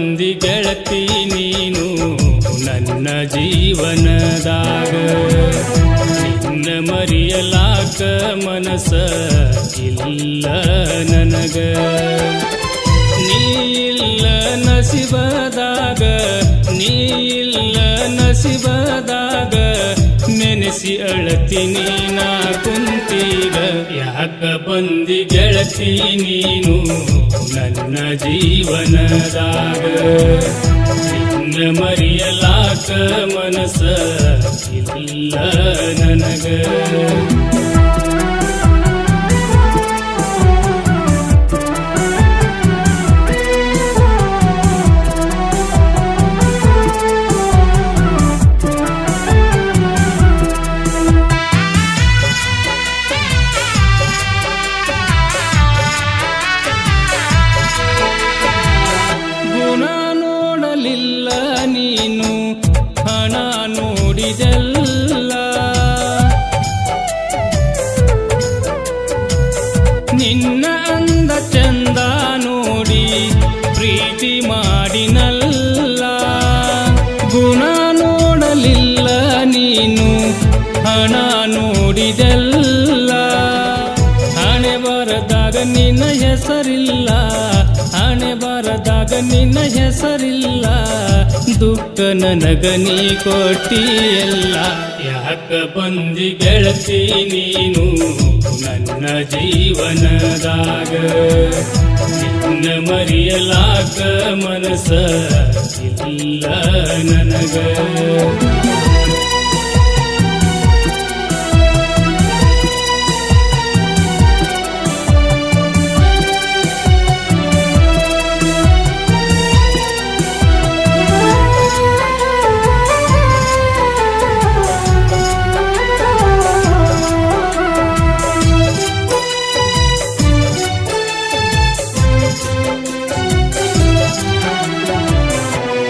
ಬಂದಿ ಗೆಳತಿ ನೀನು ನನ್ನ ಜೀವನದಾಗ. ನಿನ್ನ ಮರೆಯಲಾಕ ಮನಸ ಇಲ್ಲ ನನಗ. ನೀ ಇಲ್ಲ ನಸಿಬದಾಗ, ನೀ ಇಲ್ಲ ನಸಿಬದಾಗ ನೆನೆಸಿ ಅಳತೀನಿ ನಾ ಕುಂತೀಗ. ಯಾಕ ಬಂದಿ ಗೆಳತಿ ನೀನು ನನ್ನ ಜೀವನದಾಗ. ನಿನ್ನ ಮರೆಯಲಾಕ ಮನಸ ಇಲ್ಲ ನನಗ. ನೀನು ಹಣ ನೋಡಿದೆಲ್ಲ, ನಿನ್ನ ಅಂದ ಚಂದ ನೋಡಿ ಪ್ರೀತಿ ಮಾಡಿನಲ್ಲ. ಗುಣ ನೋಡಲಿಲ್ಲ ನೀನು ಹಣ ನೋಡಿದೆಲ್ಲ. ಹಣೆ ಬರದಾಗ ನಿನ್ನ ಹೆಸರಿಲ್ಲ, ಹಣೆ ಬರದಾಗ ನಿನ್ನ ಹೆಸರಿಲ್ಲ. ದುಃಖ ನನಗ ನೀ ಕೊಟ್ಟಿಯಲ್ಲ. ಯಾಕ ಬಂದಿ ಗೆಳತಿ ನೀನು ನನ್ನ ಜೀವನದಾಗ. ನಿನ್ನ ಮರೆಯಲಾಕ ಮನಸ ಇಲ್ಲ ನನಗ.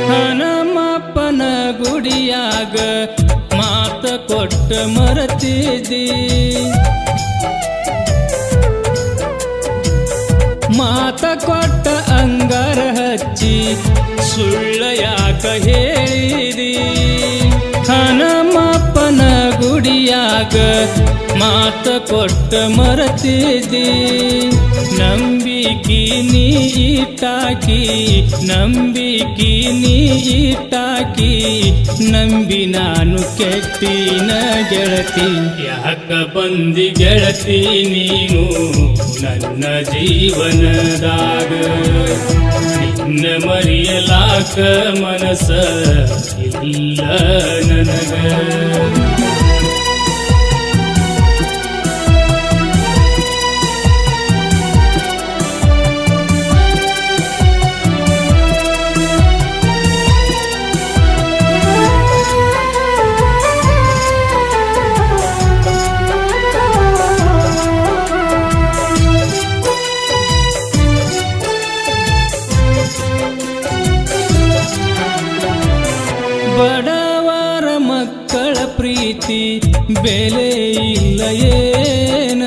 ಹನುಮಪ್ಪನ ಗುಡಿಯಾಗ ಮಾತ ಕೊಟ್ಟ ಮರತಿದ್ದಿ, ಮಾತ ಕೊಟ್ಟ ಅಂಗಾರ ಹಚ್ಚಿ ಸುಳ್ಳ ಯಾಕ ಹೇಳಿದಿ. ಹನುಮಪ್ಪನ ಗುಡಿಯಾಗ ಮಾತ ಕೊಟ್ಟ ಮರತಿದ್ದಿ. ನಂಬಿಕಿ ನೀ ಇಟ್ಟಾಕಿ, ನಂಬಿಕಿ ನೀ ಇಟ್ಟಾಕಿ, ನಂಬಿ ನಾನು ಕೆಟ್ಟಿನ ಗೆಳತಿ. ಯಾಕ ಬಂದಿ ಗೆಳತಿ ನೀನು ನನ್ನ ಜೀವನದಾಗ. ನಿನ್ನ ಮರೆಯಲಾಕ ಮನಸ ಇಲ್ಲ ನನಗ. ಬಡವರ ಮಕ್ಕಳ ಪ್ರೀತಿ ಬೆಲೆ ಇಲ್ಲ ಏನ.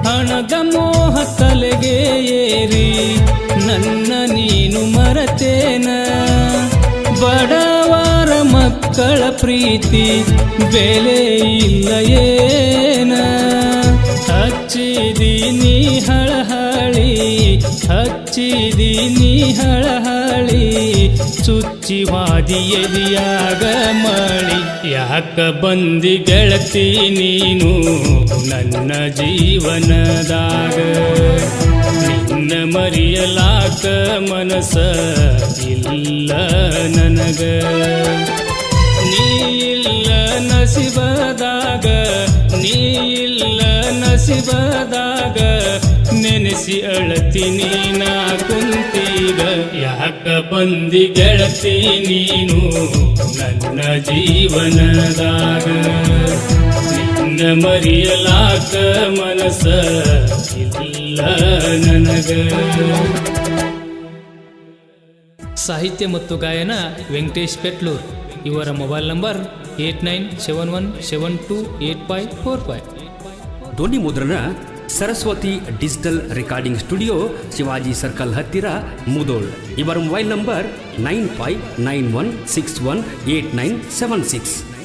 ಹಣದ ಮೋಹ ತಲೆಗೆ ಏರಿ ನನ್ನ ನೀನು ಮರತೇನ. ಬಡವರ ಮಕ್ಕಳ ಪ್ರೀತಿ ಬೆಲೆ ಇಲ್ಲ ಏನ. ಹಚ್ಚಿದೀನಿ ಹಳಹಳಿ, ಹಚ್ಚಿದೀನಿ ಹಳಹಳಿ, ಚುಚ್ಚಿವಾದಿ ಎದಿಯಾಗ ಮಳಿ. ಯಾಕ ಬಂದಿ ಗೆಳತಿ ನೀನು ನನ್ನ ಜೀವನದಾಗ. ನಿನ್ನ ಮರೆಯಲಾಕ ಮನಸ ಇಲ್ಲ ನನಗ. ನೀ ಇಲ್ಲ ನಸಿಬದಾಗ, ನೀ ಇಲ್ಲ ನಸಿಬದಾಗ ನೆನೆಸಿ ಅಳತೀನಿ ನಾ ಕುಂತೀಗ. ಯಾಕ ಬಂದಿ ಗೆಳತಿ ನೀನು ನನ್ನ ಜೀವನದಾಗ. ನಿನ್ನ ಮರೆಯಲಾಕ ಮನಸ ಇಲ್ಲ ನನಗ. ಸಾಹಿತ್ಯ ಮತ್ತು ಗಾಯನ ವೆಂಕಟೇಶ್ ಪೆಟ್ಲೂರ್. ಇವರ ಮೊಬೈಲ್ ನಂಬರ್ 8971728545. ಧ್ವನಿ ಮುದ್ರಣ Saraswati digital recording studio, Shivaji circle ಹತ್ತಿರ, ಮುದೋಳ್. ಇವರ ಮೊಬೈಲ್ ನಂಬರ್ 9591618976.